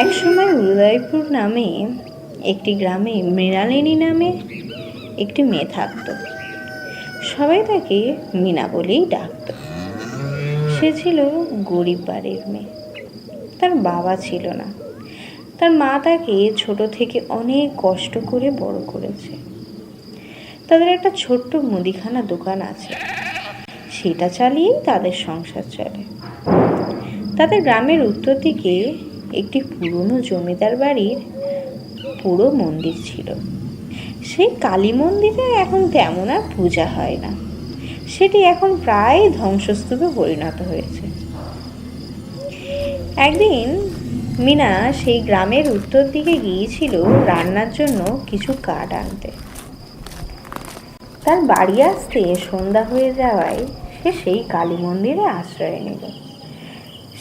এক সময় উদয়পুর নামে একটি গ্রামে মৃণালিনী নামে একটি মেয়ে থাকত। সবাই তাকে মীনা বলেই ডাকত। সে ছিল গরিব বাড়ির মেয়ে। তার বাবা ছিল না। তার মা তাকে ছোট থেকে অনেক কষ্ট করে বড় করেছে। তাদের একটা ছোট্ট মুদিখানা দোকান আছে, সেটা চালিয়েই তাদের সংসার চলে। তাদের গ্রামের উত্তর দিকে একটি পুরনো জমিদার বাড়ির পুরো মন্দির ছিল। সেই কালী মন্দিরে এখন তেমন আর পূজা হয় না। সেটি এখন প্রায় ধ্বংসস্তূপে পরিণত হয়েছে। একদিন মীনা সেই গ্রামের উত্তর দিকে গিয়েছিল রান্নার জন্য কিছু কাঠ আনতে। তার বাড়ি আসতে সন্ধ্যা হয়ে যাওয়ায় সে সেই কালী মন্দিরে আশ্রয় নিল।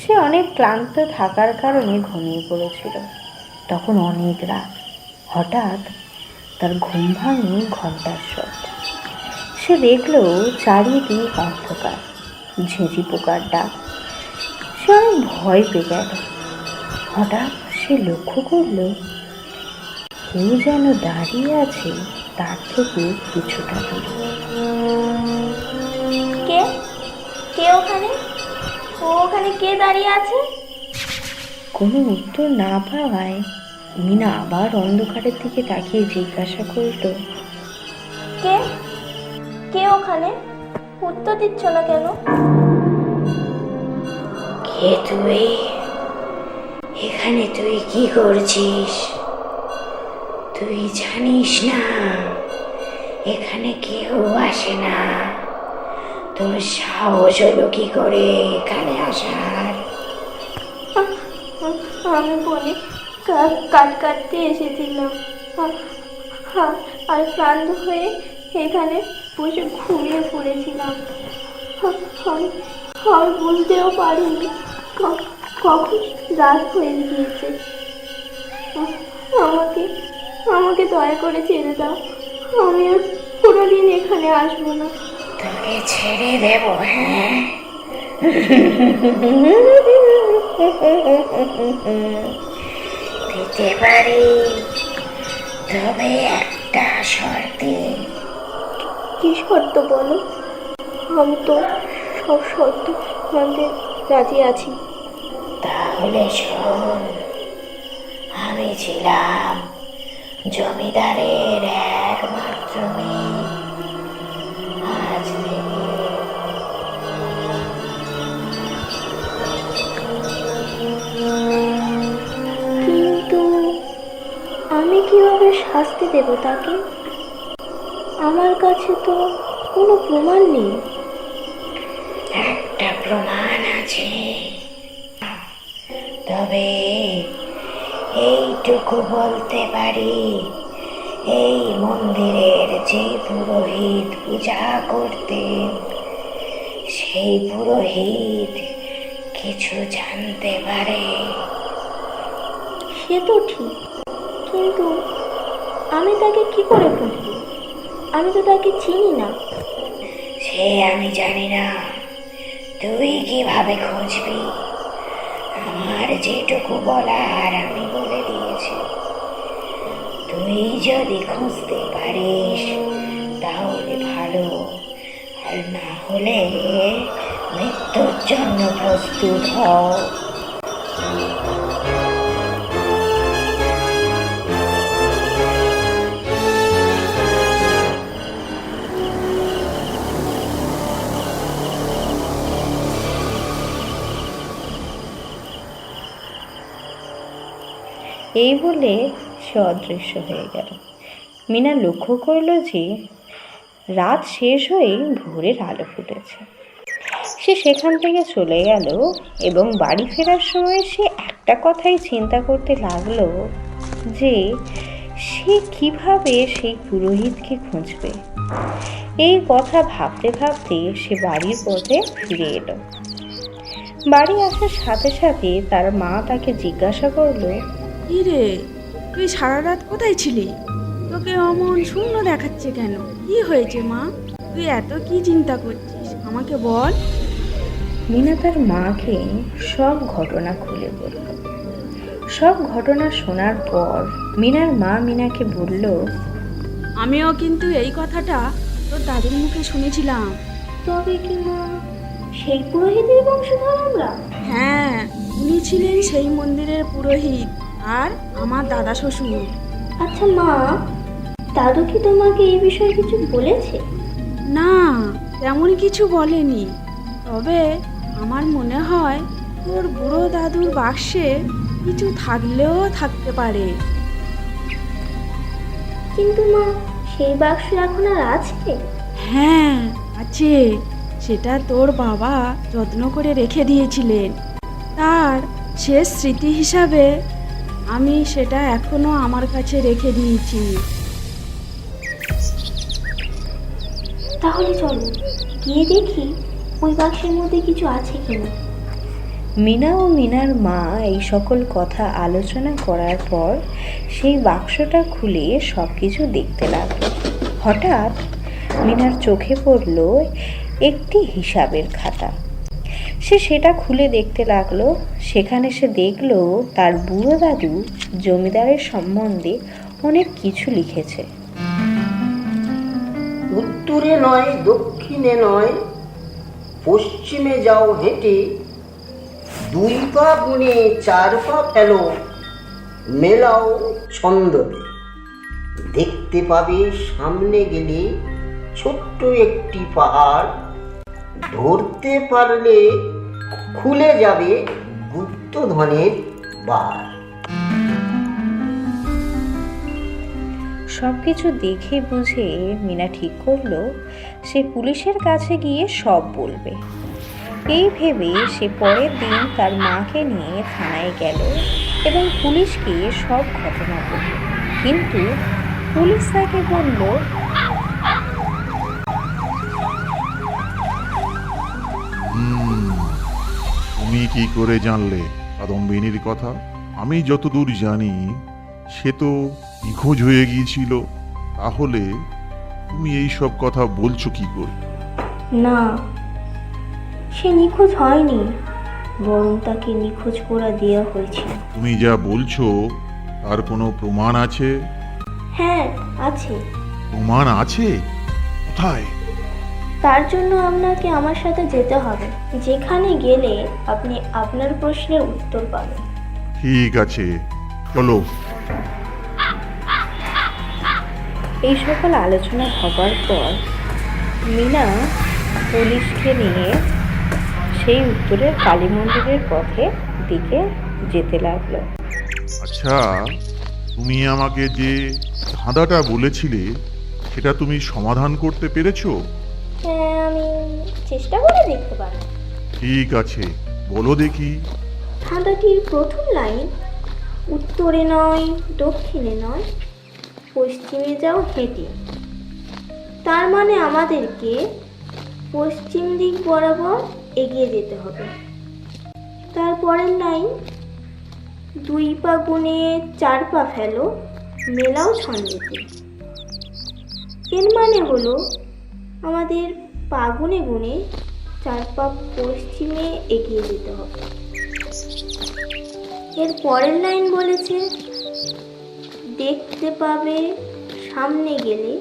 সে অনেক ক্লান্ত থাকার কারণে ঘুমিয়ে পড়েছিল। তখন অনেক রাত। হঠাৎ তার ঘুম ভাঙে ঘন্টার শব্দ। সে দেখল চারিদিক অন্ধকার, ঝিঁঝি পোকার ডাক। সে অনেক ভয় পেয়ে গেল। হঠাৎ সে লক্ষ্য করল কেউ যেন দাঁড়িয়ে আছে তার থেকে কিছুটা দূরে। কে কে ওখানে? ওখানে কে দাঁড়িয়ে আছে? কোনো উত্তর না পাওয়ায় মীনা আবার অন্ধকারের দিকে তাকিয়ে জিজ্ঞাসা করল, কে কে ওখানে? উত্তর দিচ্ছ না কেন? কে তুই? এখানে তুই কি করছিস? তুই জানিস না এখানে কেউ আসে না? তোর সাহস হলো কি করে এখানে আসার? আমি বলি কাট কাটতে এসেছিলাম আর ক্লান্ত হয়ে এখানে বসে ঘুমিয়ে পড়েছিলাম। আমি বুঝতেও পারিনি কখন রাত হয়ে গিয়েছে। আমাকে আমাকে দয়া করে ছেড়ে দাও। আমি আর কোনোদিন এখানে আসবো না। তোকে ছেড়ে দেব? হ্যাঁ, দিতে পারি, তবে একটা শর্তে। কি শর্ত বলো? আমি তো সব শর্ত মানতে রাজি আছি। তাহলে শোন, আমি ছিলাম জমিদারের একমাত্র মেয়ে। আজ থেকে কিন্তু আমি কিভাবে শাস্তি দেব তাকে? আমার কাছে তো কোনো প্রমাণ নেই। একটা প্রমাণ আছে, তবে এইটুকু বলতে পারি, এই মন্দিরের যে পুরোহিত পূজা করতেন, সেই পুরোহিত কিছু জানতে পারে। সে তো ঠিক, কিন্তু আমি তাকে কি করে বুঝবো? আমি তো তাকে চিনি না। সে আমি জানি না, তুই কিভাবে খুঁজবি? আমার যেটুকু বলার আমি বলে দিয়েছি। তুই যদি খুঁজতে পারিস তাহলে ভালো, আর না হলে মৃত্যুর জন্য প্রস্তুত হও। এই বলে সে অদৃশ্য হয়ে গেল। মীনা লক্ষ্য করল যে রাত শেষ হয়ে ভোরের আলো ফুটেছে। সে সেখান থেকে চলে গেল এবং বাড়ি ফেরার সময় সে একটা কথাই চিন্তা করতে লাগলো যে সে কিভাবে সেই পুরোহিতকে খুঁজবে। এই কথা ভাবতে ভাবতে সে বাড়ির পথে ফিরে এলো। বাড়ি আসার সাথে সাথে তার মা তাকে জিজ্ঞাসা করলো, কি রে, তুই সারা রাত কোথায় ছিলি? তোকে অমন শূন্য দেখাচ্ছে কেন? কি হয়েছে মা? তুই এত কি চিন্তা করছিস, আমাকে বল। মিনা তার মাকে সব ঘটনা খুলে বলল। সব ঘটনা শোনার পর মিনার মা মিনাকে বলল, আমিও কিন্তু এই কথাটা তোর দাদুর মুখে শুনেছিলাম। তবে কি মা সেই পুরোহিতের বংশধর আমরা? হ্যাঁ, উনি ছিলেন সেই মন্দিরের পুরোহিত আর আমার দাদা শ্বশুর। আচ্ছা মা, দাদু কি তোমাকে এই বিষয়ে কিছু বলেছে? না, তেমন কিছু বলেনি। তবে আমার মনে হয় তোর বুড়ো দাদুর বাক্সে কিছু থাকলেও থাকতে পারে। কিন্তু মা, সেই বাক্স এখন আর আছে? হ্যাঁ আছে, সেটা তোর বাবা যত্ন করে রেখে দিয়েছিলেন। তার শেষ স্মৃতি হিসাবে আমি সেটা এখনো আমার কাছে রেখে দিয়েছি। তাহলে চলো গিয়ে দেখি ওই বাক্সের মধ্যে কিছু আছে কিনা। মিনা ও মিনার মা এই সকল কথা আলোচনা করার পর সেই বাক্সটা খুলে সব কিছু দেখতে লাগলো। হঠাৎ মিনার চোখে পড়ল একটি হিসাবের খাতা। সে সেটা খুলে দেখতে লাগলো। সেখানে সে দেখলো তার বুড়ো দাদু জমিদারের সম্বন্ধে অনেক কিছু লিখেছে। উত্তরে নয়, দক্ষিণে নয়, পশ্চিমে যাও হেঁটে, 2 পা গুনে 4 পা ফেলো, মেলাও ছন্দে। দেখতে পাবে সামনে গেলে ছোট্ট একটি পাহাড়, ধরতে পারলে খুলে যাবে গুপ্তধনের বার। সব কিছু দেখে বুঝে মিনা ঠিক করলো সে পুলিশের কাছে গিয়ে সব বলবে। এই ভেবে সে পরের দিন তার মাকে নিয়ে থানায় গেল এবং পুলিশকে সব ঘটনা বলল। কিন্তু পুলিশ তাকে বলল, তুমি কি করে জানলে কাদম্বিনীর কথা? আমি যতদূর জানি সে তো নিখোঁজ হয়ে গিয়েছিল। তাহলে তুমি এই সব কথা বলছো কি করে? না, সে নিখোঁজ হয়নি, বরং তাকে নিখোঁজ করে দেওয়া হয়েছিল। তুমি যা বলছো তার কোনো প্রমাণ আছে? হ্যাঁ আছে। প্রমাণ আছে? কোথায়? তার জন্য আপনাকে আমার সাথে যেতে হবে, যেখানে গেলে আপনি আপনার প্রশ্নের উত্তর পাবেন। ঠিক আছে, চলো। এই সকল আলোচনা হবার পর মিনা পুলিশকে নিয়ে সেই উত্তরের কালী মন্দিরের পথে দিকে যেতে লাগলো। আচ্ছা, তুমি আমাকে যে ধাঁধাটা বলেছিলে সেটা তুমি সমাধান করতে পেরেছো? হ্যাঁ, আমি চেষ্টা করে দেখতে পারি। ঠিক আছে, বলো দেখি। ধাঁধাটির প্রথম লাইন, উত্তরে নয়, দক্ষিণে নয়, পশ্চিমে যাও হেঁটে। তার মানে আমাদেরকে পশ্চিম দিক বরাবর এগিয়ে যেতে হবে। তারপরের লাইন, 2 পা গুনে 4 পা ফেলো, মেলাও ছন্দেতে। এর মানে হলো আমাদের পা গুনে গুনে 4 পা পশ্চিমে এগিয়ে যেতে হবে। এর পরের লাইন বলেছে, দেখতে পাবে সামনে গেলে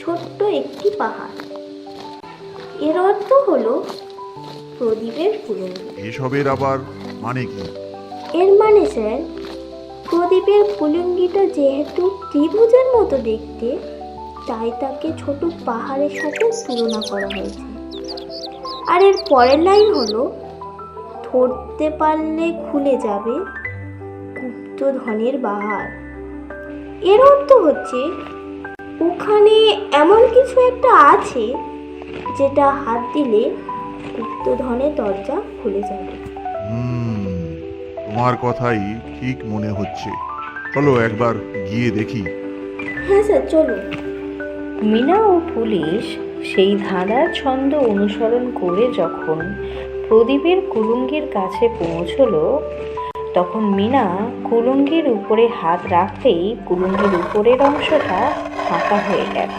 ছোট্ট একটি পাহাড়। এর অর্থ হলো প্রদীপের কুলুঙ্গি। এসবের আবার মানে কি? এর মানে স্যার, প্রদীপের কুলুঙ্গিটা যেহেতু ত্রিভুজের মতো দেখতে, তাই তাকে ছোট পাহাড়ের সাথে তুলনা করা হয়েছে। আর এর পরের লাইন হলো, ধরতে পারলে খুলে যাবে গুপ্তধনের বাহার। এর অর্থ হচ্ছে ওখানে এমন কিছু একটা আছে যেটা হাত দিলে গুপ্তধনের দরজা খুলে যাবে। তোমার কথাই ঠিক মনে হচ্ছে। চলো একবার গিয়ে দেখি। হ্যাঁ স্যার, চলো। মিনা ও পুলিশ সেই ধাঁধার ছন্দ অনুসরণ করে যখন প্রদীপের কুলুঙ্গির কাছে পৌঁছলো, তখন মিনা কুলুঙ্গির উপরে হাত রাখতেই কুলুঙ্গির উপরের অংশটা ফাঁকা হয়ে গেল।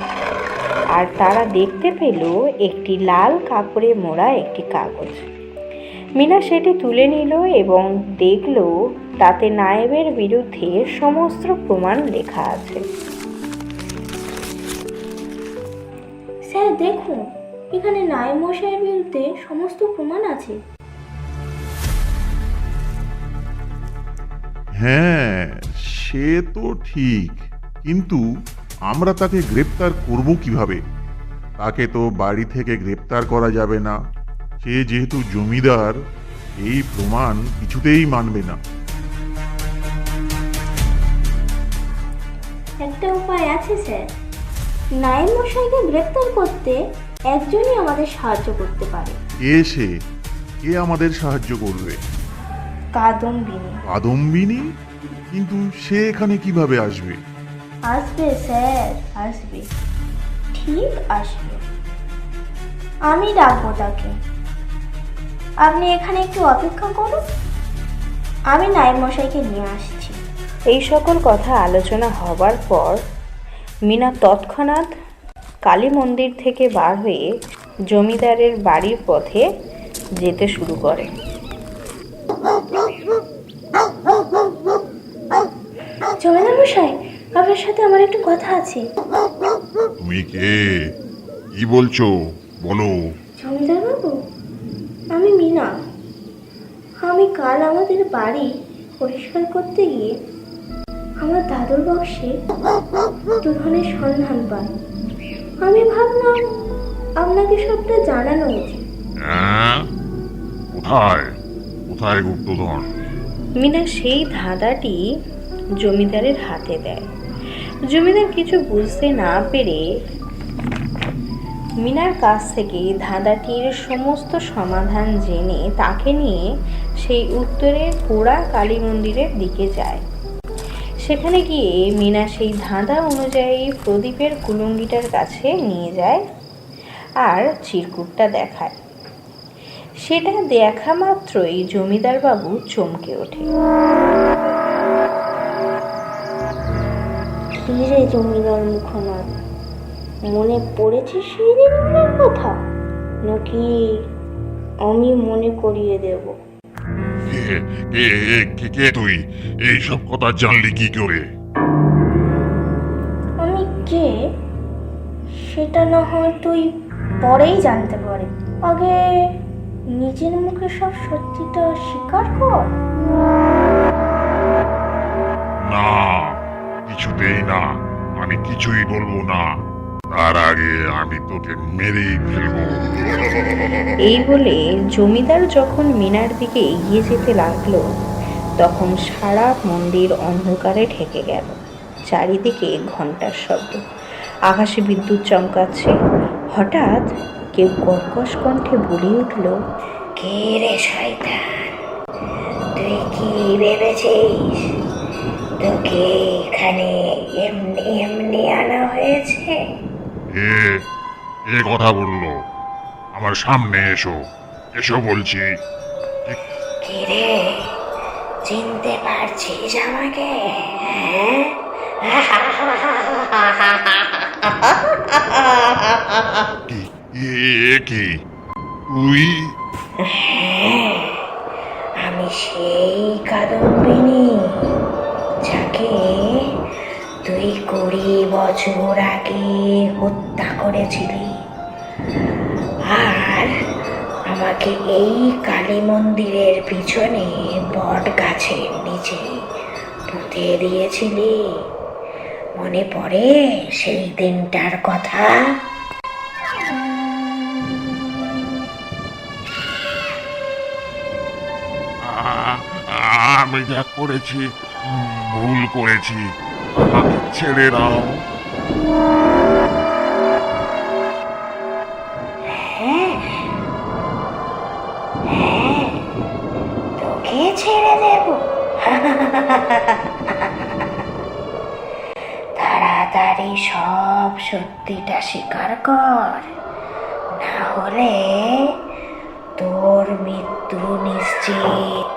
আর তারা দেখতে পেল একটি লাল কাপড়ে মোড়া একটি কাগজ। মিনা সেটি তুলে নিল এবং দেখল তাতে নায়েবের বিরুদ্ধে সমস্ত প্রমাণ লেখা আছে। স্যার দেখুন, এখানে নায়েব মশাইয়ের বিরুদ্ধে সমস্ত প্রমাণ আছে। হ্যাঁ, সে তো ঠিক, কিন্তু আমরা তাকে গ্রেপ্তার করব কিভাবে? তাকে তো বাড়ি থেকে গ্রেপ্তার করা যাবে না। সে যেহেতু জমিদার, এই প্রমাণ কিছুতেই মানবে না। একটা উপায় আছে স্যার, নায়েব মশাইকে গ্রেপ্তার করতে একজনই আমাদের সাহায্য করতে পারে। কে সে? কে আমাদের সাহায্য করবে? কাদম্বিনী। কাদম্বিনী? কিন্তু সে এখানে কিভাবে আসবে? আসবে স্যার, আসবে, ঠিক আসবে। আমি ডাকবো তাকে, আপনি এখানে একটু অপেক্ষা করুন, আমি নায়েব মশাইকে নিয়ে আসছি। এই সকল কথা আলোচনা হবার পর মিনা তৎক্ষণাৎ কালী মন্দির থেকে বার হয়ে জমিদারের বাড়ির পথে যেতে শুরু করে। জমিদার মশাই, আপনার সাথে আমার একটু কথা আছে। তুমি কে? কি বলছো বলো। জমিদার বাবু, আমি মিনা। আমি কাল আমাদের বাড়ি পরিষ্কার করতে গিয়ে আমার দাদুর বক্সে দুধনের সন্ধান পাই। আমি ভাবলাম আপনাকে সবটা জানানো উচিত। কোথায় কোথায় গুপ্তধন? মিনা সেই ধাঁধাটি জমিদারের হাতে দেয়। জমিদার কিছু বুঝতে না পেরে মিনার কাছ থেকে ধাঁধাটির সমস্ত সমাধান জেনে তাকে নিয়ে সেই উত্তরের পোড়া কালী মন্দিরের দিকে যায়। সেখানে গিয়ে মিনা সেই ধাঁধা অনুযায়ী প্রদীপের কুলুঙ্গিটার কাছে নিয়ে যায় আর চিরকুটটা দেখায়। সেটা দেখা মাত্রই জমিদার বাবু চমকে ওঠে। কি রে জমিদার মুখনাথ, মনে পড়েছে সেই দিনের কথা, নাকি আমি মনে করিয়ে দেব? কে তুই? এইসব কথা জানলি কি করে? আমি কে সেটা না হয় তুই পরেই জানতে পারে, আগে নিজের মুখে সব সত্যিটা স্বীকার কর। না, কিছুতেই না, আমি কিছুই বলবো না। তার আগে আমি তোকে মেরেই ফেলবো। এই বলে জমিদার যখন মিনার দিকে এগিয়ে যেতে লাগলো, তখন সারা মন্দির অন্ধকারে ঢেকে গেল। চারিদিকে ঘন্টার শব্দ, আকাশে বিদ্যুৎ চমকাচ্ছে। হঠাৎ কেউ কর্কশ কণ্ঠে বলে উঠল, কে রে শয়তান, তুই কি ভেবেছিস তোকে এখানে এমনি এমনি আনা হয়েছে? এ কথা বললো? আমার সামনে এসো, এসো বলছি। কে রে, চিনতে পারছিস আমাকে? কি তুই? আমি সেই কাদম্বিনী যাকে তুই 20 বছর আগে হত্যা করেছিলি, আর আমাকে এই কালী মন্দিরের পিছনে বট গাছের নিচে পুঁতে দিয়েছিলি। মনে পড়ে সেই দিনটার কথা? আমি যা করেছি ভুল করেছি, আমাকে ছেড়ে দাও। তোকে ছেড়ে দেব? তাড়াতাড়ি সব সত্যিটা স্বীকার কর, না হলে তোর মৃত্যু নিশ্চিত।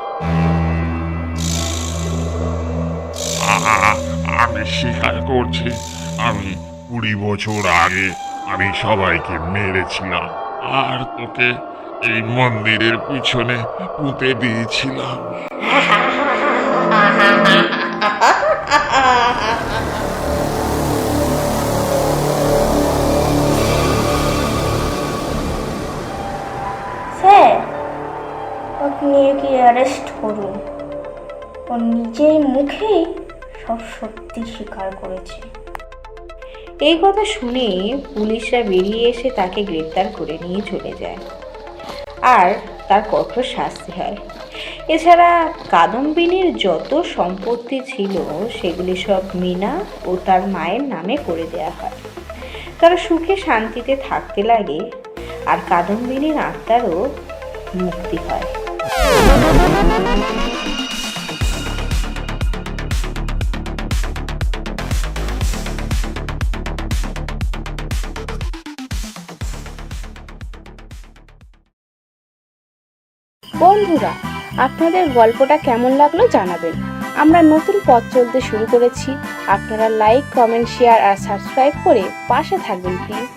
আমি স্বীকার করছি, আমি 20 বছর আগে আমি সবাইকে মেরেছিলাম আর তোকে এই মন্দিরের পিছনে পুঁতে দিয়েছিলাম। স্যার, আপনি একে অ্যারেস্ট করুন। ও নিজের মুখেই সব সত্যি স্বীকার করেছে। এই কথা শুনে পুলিশরা বেরিয়ে এসে তাকে গ্রেপ্তার করে নিয়ে চলে যায় আর তার কঠোর শাস্তি হয়। এছাড়া কাদম্বিনীর যত সম্পত্তি ছিল সেগুলি সব মীনা ও তার মায়ের নামে করে দেয়া হয়। তারা সুখে শান্তিতে থাকতে লাগে আর কাদম্বিনীর আত্মারও মুক্তি হয়। বন্ধুরা, আপনাদের গল্পটা কেমন লাগলো জানাবেন। আমরা নতুন পথ চলতে শুরু করেছি। আপনারা লাইক, কমেন্ট, শেয়ার আর সাবস্ক্রাইব করে পাশে থাকবেন প্লিজ।